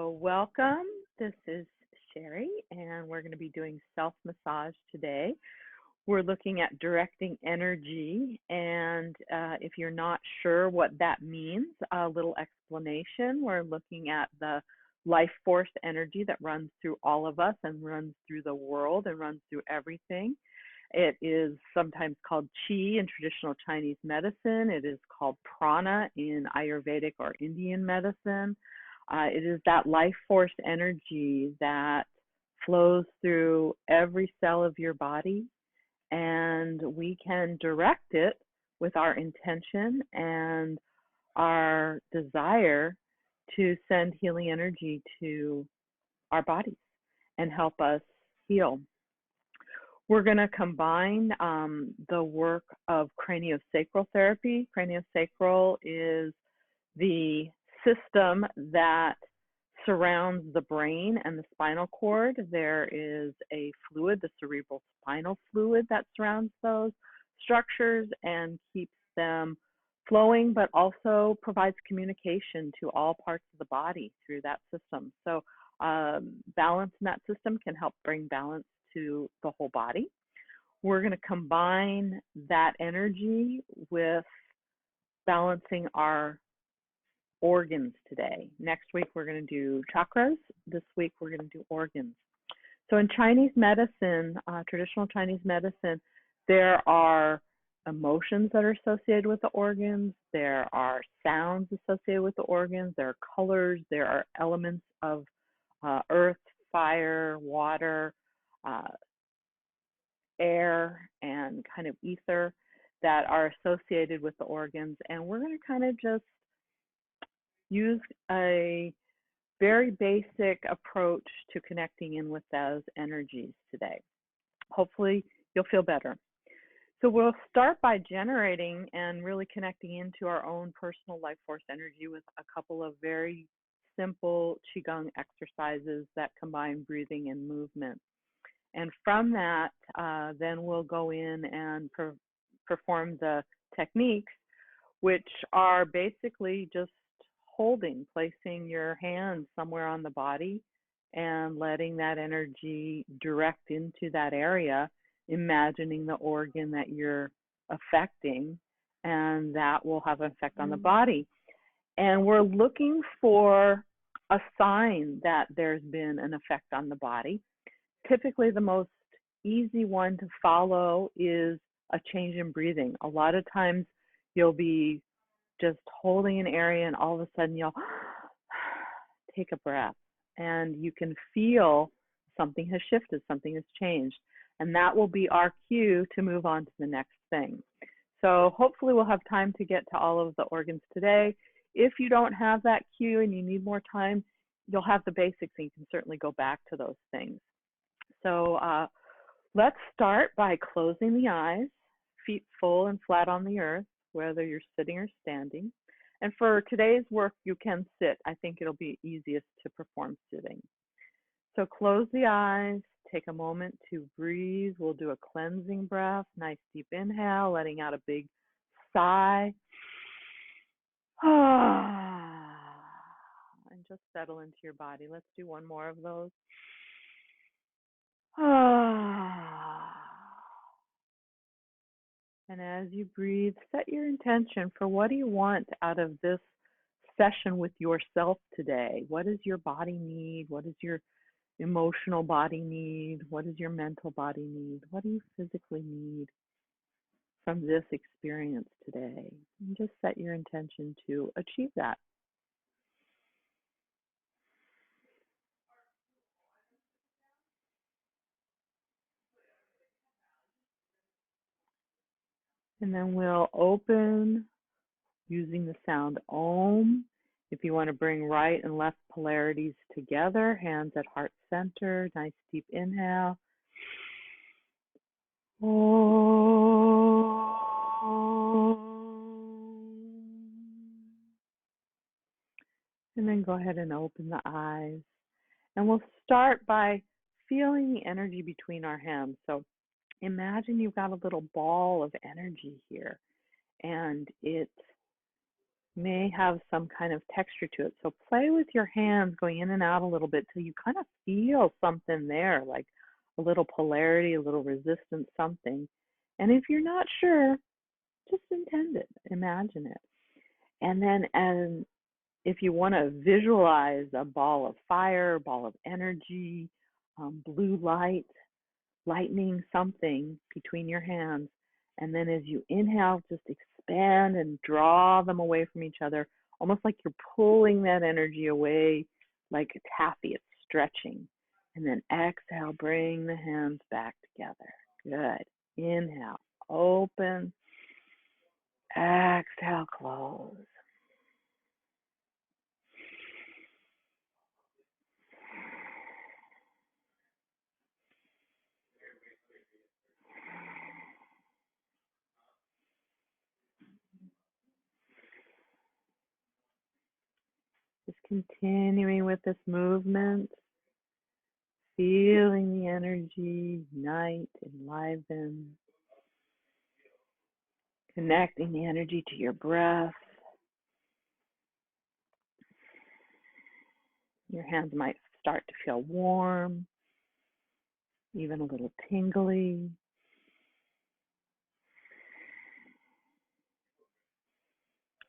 Welcome. This is Sherry, and we're going to be doing self-massage today. We're looking at directing energy, and if you're not sure what that means, a little explanation. We're looking at the life force energy that runs through all of us and runs through the world and runs through everything. It is sometimes called Qi in traditional Chinese medicine. It is called prana in Ayurvedic or Indian medicine. It is that life force energy that flows through every cell of your body, and we can direct it with our intention and our desire to send healing energy to our bodies and help us heal. We're going to combine the work of craniosacral therapy. Craniosacral is the system that surrounds the brain and the spinal cord. There is a fluid, the cerebral spinal fluid, that surrounds those structures and keeps them flowing, but also provides communication to all parts of the body through that system. So balance in that system can help bring balance to the whole body. We're going to combine that energy with balancing our organs today. Next week, we're going to do chakras. This week, we're going to do organs. So in Chinese medicine, traditional Chinese medicine, there are emotions that are associated with the organs. There are sounds associated with the organs. There are colors. There are elements of earth, fire, water, air, and kind of ether that are associated with the organs. And we're going to kind of just use a very basic approach to connecting in with those energies today. Hopefully, you'll feel better. So we'll start by generating and really connecting into our own personal life force energy with a couple of very simple Qigong exercises that combine breathing and movement. And from that, then we'll go in and perform the techniques, which are basically just placing your hands somewhere on the body and letting that energy direct into that area, imagining the organ that you're affecting, and that will have an effect on the body. And we're looking for a sign that there's been an effect on the body. Typically, the most easy one to follow is a change in breathing. A lot of times you'll be just holding an area and all of a sudden you'll take a breath and you can feel something has shifted, something has changed. And that will be our cue to move on to the next thing. So hopefully we'll have time to get to all of the organs today. If you don't have that cue and you need more time, you'll have the basics and you can certainly go back to those things. So let's start by closing the eyes, feet full and flat on the earth, whether you're sitting or standing. And for today's work, you can sit. I think it'll be easiest to perform sitting. So close the eyes, take a moment to breathe. We'll do a cleansing breath, nice deep inhale, letting out a big sigh. And just settle into your body. Let's do one more of those. And as you breathe, set your intention for what do you want out of this session with yourself today? What does your body need? What does your emotional body need? What does your mental body need? What do you physically need from this experience today? And just set your intention to achieve that. And then we'll open using the sound Om. If you want to bring right and left polarities together, hands at heart center, nice deep inhale. Om. And then go ahead and open the eyes. And we'll start by feeling the energy between our hands. So imagine you've got a little ball of energy here, and it's may have some kind of texture to it. So play with your hands going in and out a little bit till you kind of feel something there, like a little polarity, a little resistance, something. And if you're not sure, just intend it, imagine it. And if you want to visualize a ball of fire, ball of energy, blue light, lightning, something between your hands, and then as you inhale, just expand and draw them away from each other, almost like you're pulling that energy away like a taffy, it's stretching. And then exhale, bring the hands back together. Good. Inhale, open. Exhale, close. Just continuing with this movement, feeling the energy unite, enliven, connecting the energy to your breath. Your hands might start to feel warm, even a little tingly.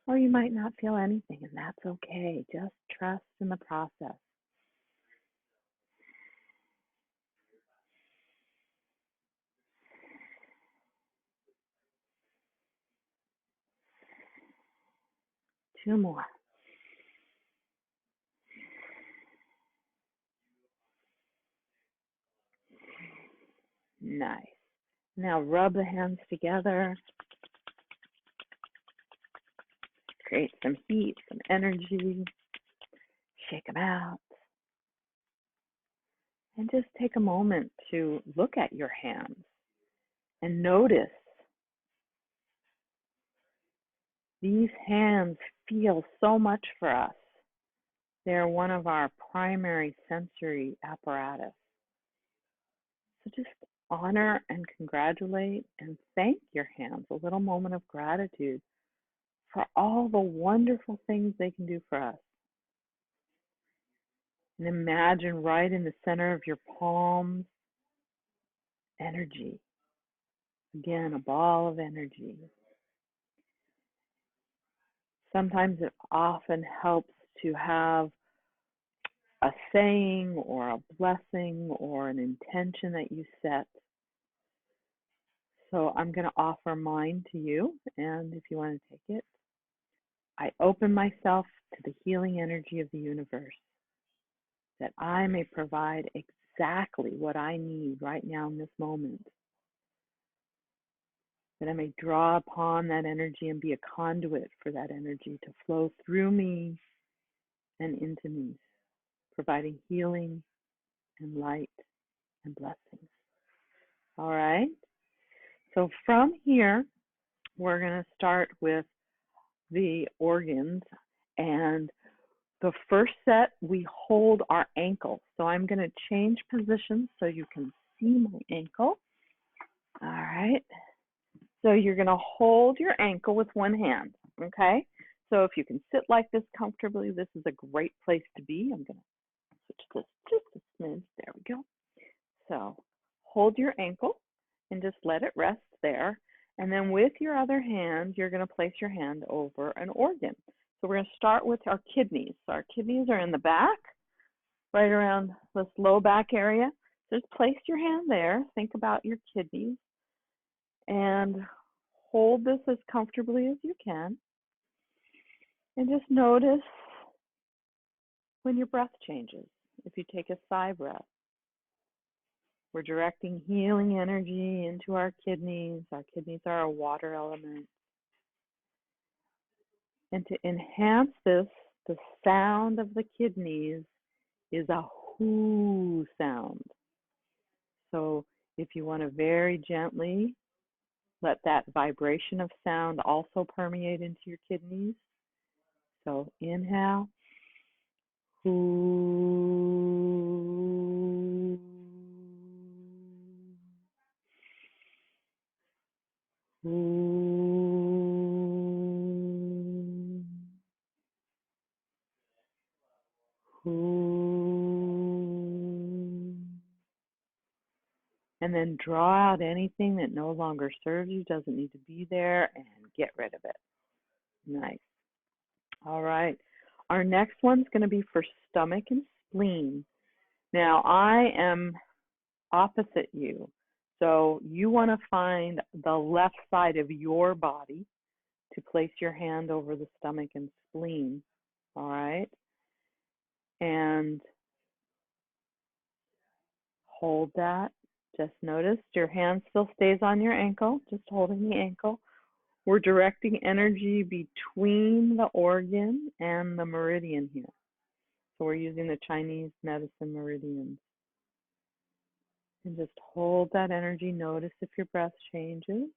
Or you might not feel anything, and that's okay. Just trust in the process. Two more. Nice. Now rub the hands together. Create some heat, some energy. Shake them out. And just take a moment to look at your hands and notice these hands feel so much for us. They're one of our primary sensory apparatus. So just honor and congratulate and thank your hands, a little moment of gratitude for all the wonderful things they can do for us. And imagine right in the center of your palms, energy. Again, a ball of energy. Sometimes it often helps to have a saying or a blessing or an intention that you set. So I'm going to offer mine to you, and if you want to take it, I open myself to the healing energy of the universe, that I may provide exactly what I need right now in this moment, that I may draw upon that energy and be a conduit for that energy to flow through me and into me, providing healing and light and blessings. All right. So from here, we're going to start with the organs. And the first set, we hold our ankle. So I'm going to change positions so you can see my ankle. All right. So you're going to hold your ankle with one hand. Okay. So if you can sit like this comfortably, this is a great place to be. I'm going to switch this just a smidge. There we go. So hold your ankle and just let it rest there. And then with your other hand, you're going to place your hand over an organ. So we're going to start with our kidneys. So our kidneys are in the back, right around this low back area. Just place your hand there. Think about your kidneys and hold this as comfortably as you can. And just notice when your breath changes. If you take a sigh breath, we're directing healing energy into our kidneys. Our kidneys are a water element. And to enhance this, the sound of the kidneys is a whoo sound. So if you want to very gently let that vibration of sound also permeate into your kidneys. So inhale. Whoo. Whoo. And then draw out anything that no longer serves you, doesn't need to be there, and get rid of it. Nice. All right. Our next one's going to be for stomach and spleen. Now, I am opposite you. So you want to find the left side of your body to place your hand over the stomach and spleen. All right. And hold that. Just notice your hand still stays on your ankle, just holding the ankle. We're directing energy between the organ and the meridian here. So we're using the Chinese medicine meridians. And just hold that energy. Notice if your breath changes.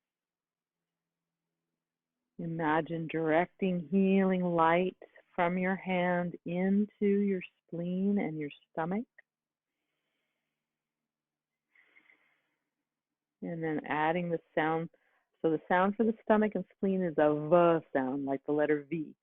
Imagine directing healing light from your hand into your spleen and your stomach. And then adding the sound. So the sound for the stomach and spleen is a V sound, like the letter V.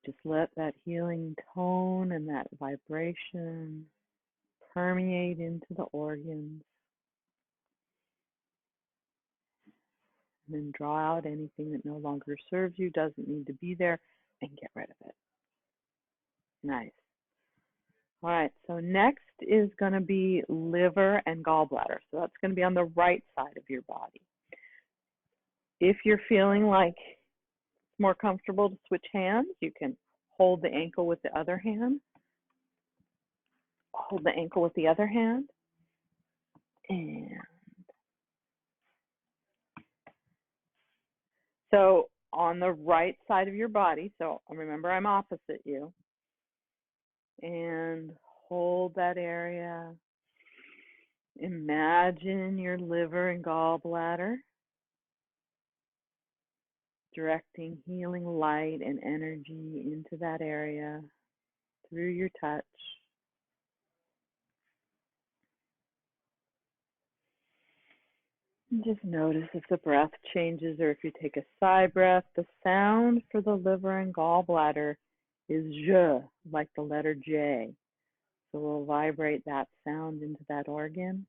Just let that healing tone and that vibration permeate into the organs. And then draw out anything that no longer serves you, doesn't need to be there, and get rid of it. Nice. All right, so next is going to be liver and gallbladder. So that's going to be on the right side of your body. If you're feeling like it's more comfortable to switch hands, you can hold the ankle with the other hand. Hold the ankle with the other hand. And so on the right side of your body, so remember I'm opposite you, and hold that area. Imagine your liver and gallbladder, directing healing light and energy into that area through your touch. And just notice if the breath changes or if you take a sigh breath. The sound for the liver and gallbladder is J, like the letter J. So we'll vibrate that sound into that organ.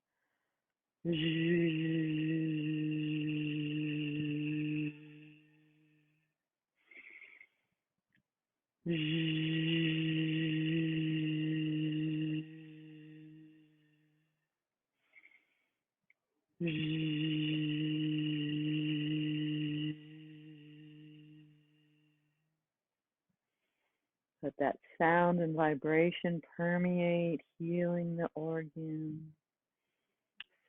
Let that sound and vibration permeate, healing the organ,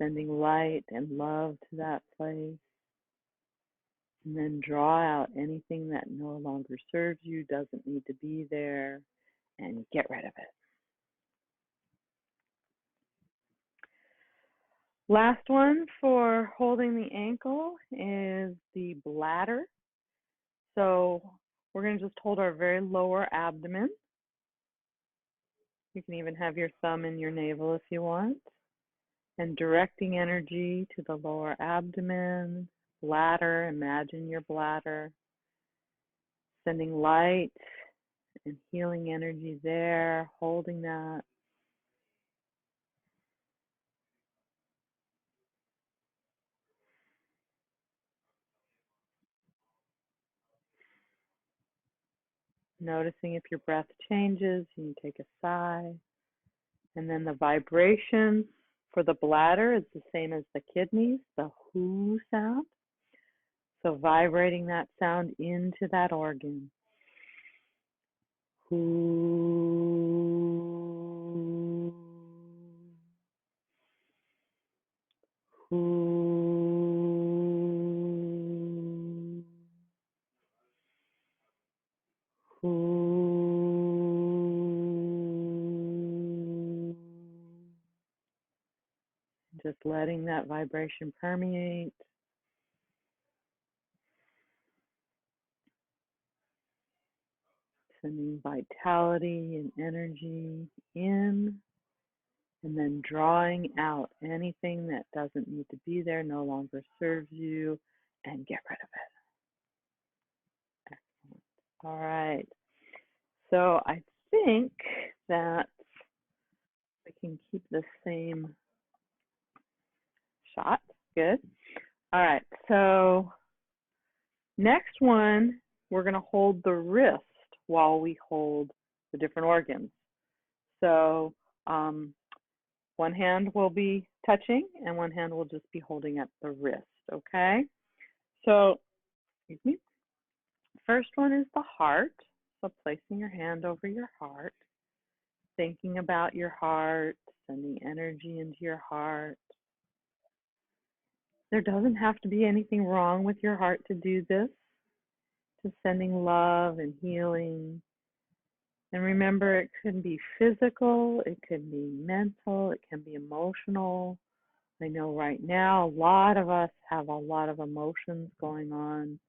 sending light and love to that place. And then draw out anything that no longer serves you, doesn't need to be there, and get rid of it. Last one for holding the ankle is the bladder. So we're going to just hold our very lower abdomen. You can even have your thumb in your navel if you want. And directing energy to the lower abdomen, bladder, imagine your bladder. Sending light and healing energy there, holding that. Noticing if your breath changes, you can take a sigh. And then the vibration for the bladder is the same as the kidneys, the whoo sound. So vibrating that sound into that organ. Whoo. Whoo. Whoo. Just letting that vibration permeate. Sending vitality and energy in, and then drawing out anything that doesn't need to be there, no longer serves you, and get rid of it. Excellent. All right. So I think that we can keep the same shot. Good. All right. So next one, we're going to hold the wrist while we hold the different organs. So one hand will be touching and one hand will just be holding at the wrist, okay? So, excuse me. First one is the heart. So placing your hand over your heart, thinking about your heart, sending energy into your heart. There doesn't have to be anything wrong with your heart to do this. Just sending love and healing. And remember, it can be physical, it can be mental, it can be emotional. I know right now a lot of us have a lot of emotions going on,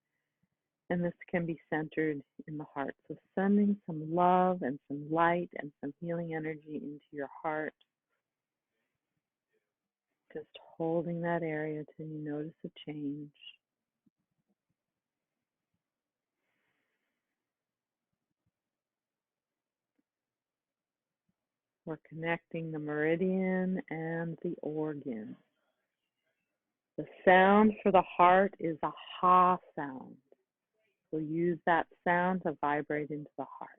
and this can be centered in the heart. So sending some love and some light and some healing energy into your heart. Just holding that area till you notice a change. We're connecting the meridian and the organ. The sound for the heart is a ha sound. We'll use that sound to vibrate into the heart.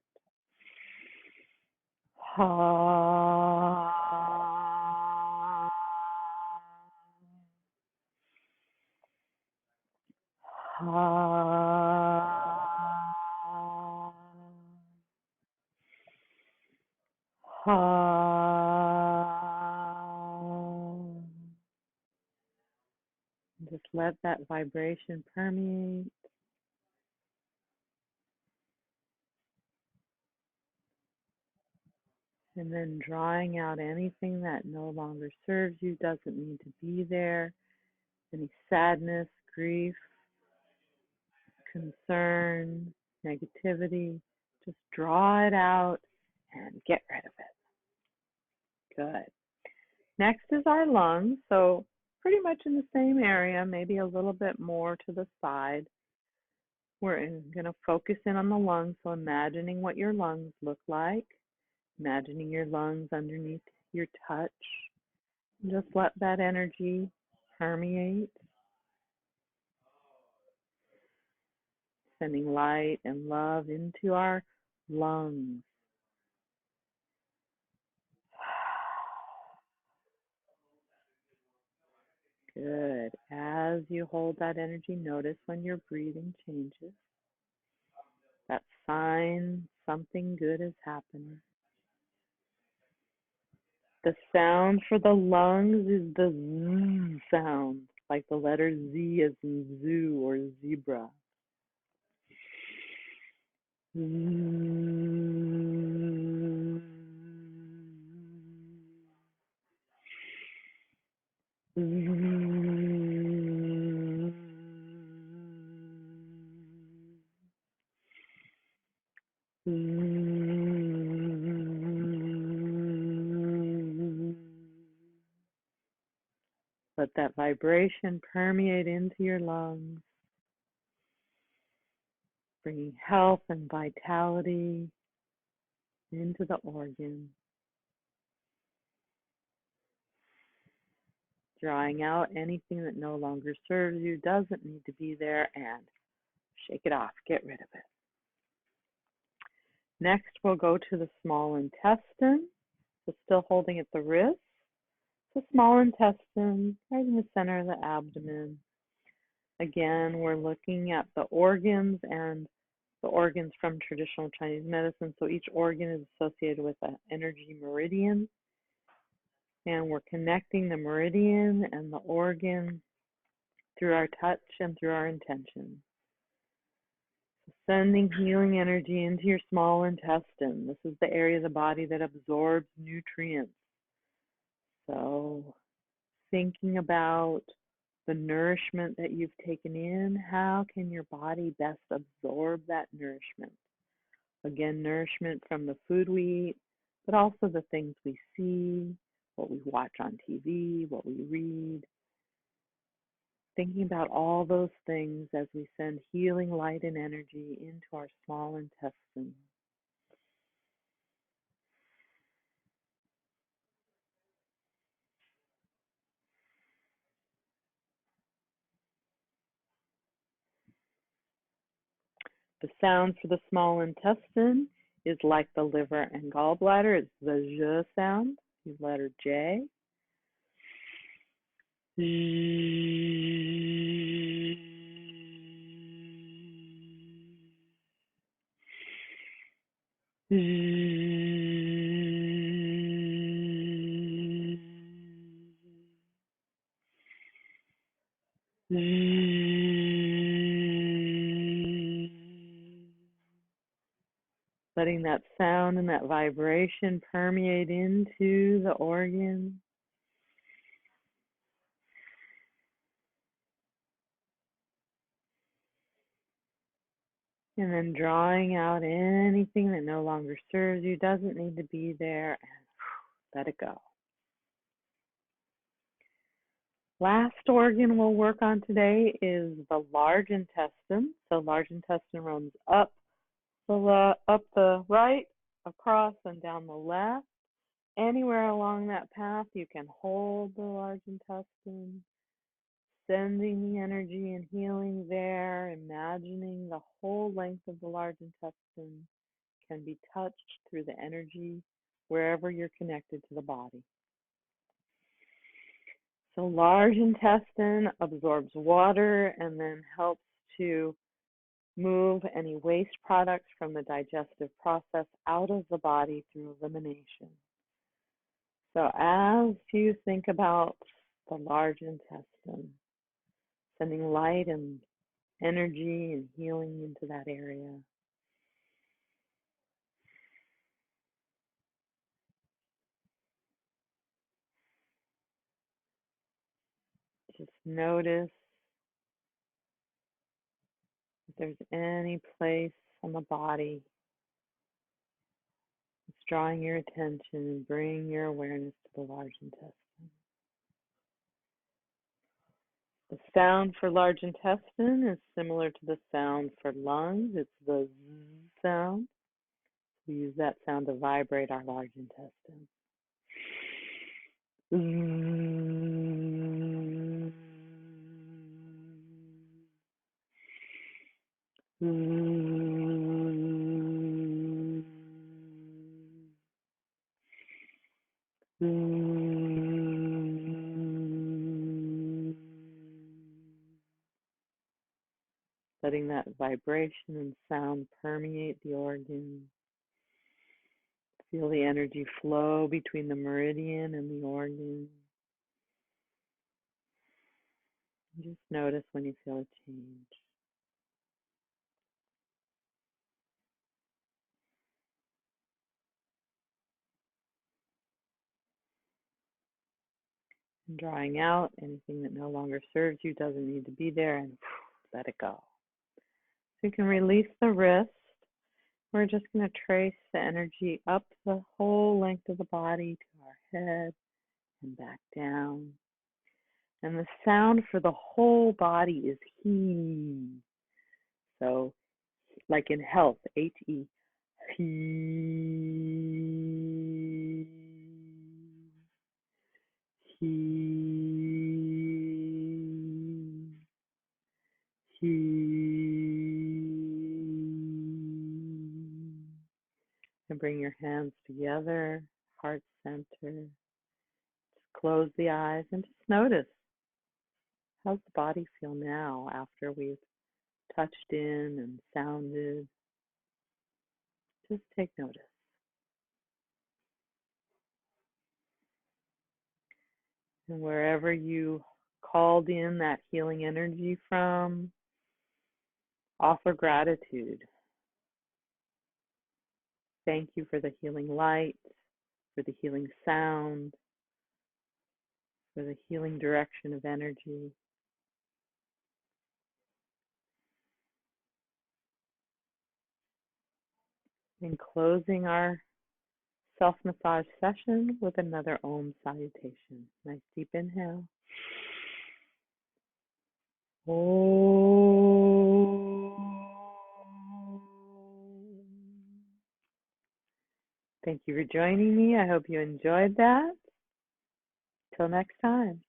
Ha. Ha. Ha. Just let that vibration permeate. And then drawing out anything that no longer serves you, doesn't need to be there. Any sadness, grief, concern, negativity, just draw it out and get rid of it. Good. Next is our lungs. So pretty much in the same area, maybe a little bit more to the side. We're going to focus in on the lungs. So imagining what your lungs look like. Imagining your lungs underneath your touch. Just let that energy permeate. Sending light and love into our lungs. Good. As you hold that energy, notice when your breathing changes. That sign something good is happening. The sound for the lungs is the Z sound, like the letter Z as in zoo or zebra. Let that vibration permeate into your lungs, bringing health and vitality into the organ. Drawing out anything that no longer serves you, doesn't need to be there, and shake it off, get rid of it. Next, we'll go to the small intestine. So still holding at the wrist. The small intestine, right in the center of the abdomen. Again, we're looking at the organs and the organs from traditional Chinese medicine. So each organ is associated with an energy meridian. And we're connecting the meridian and the organ through our touch and through our intention. Sending healing energy into your small intestine. This is the area of the body that absorbs nutrients. So thinking about the nourishment that you've taken in, how can your body best absorb that nourishment? Again, nourishment from the food we eat, but also the things we see, what we watch on TV, what we read. Thinking about all those things as we send healing light and energy into our small intestine. The sound for the small intestine is like the liver and gallbladder. It's the zh sound, the letter J. Letting that sound and that vibration permeate into the organ. And then drawing out anything that no longer serves you, doesn't need to be there, and let it go. Last organ we'll work on today is the large intestine. So large intestine runs up the right, across, and down the left. Anywhere along that path, you can hold the large intestine, sending the energy and healing there, imagining the whole length of the large intestine can be touched through the energy wherever you're connected to the body. So large intestine absorbs water and then helps to move any waste products from the digestive process out of the body through elimination. So as you think about the large intestine, sending light and energy and healing into that area, just notice if there's any place on the body that's drawing your attention, and bring your awareness to the large intestine. The sound for large intestine is similar to the sound for lungs. It's the Z sound. We use that sound to vibrate our large intestine. Letting that vibration and sound permeate the organ. Feel the energy flow between the meridian and the organ. Just notice when you feel a change. And drawing out anything that no longer serves you, doesn't need to be there, and let it go. So you can release the wrist. We're just going to trace the energy up the whole length of the body to our head and back down. And the sound for the whole body is he. So, like in health, H-E, he, he, and bring your hands together, heart center. Just close the eyes and just notice. How's the body feel now after we've touched in and sounded? Just take notice. And wherever you called in that healing energy from, offer gratitude. Thank you for the healing light, for the healing sound, for the healing direction of energy. And closing our self-massage session with another Om salutation. Nice deep inhale. Om. Thank you for joining me. I hope you enjoyed that. Till next time.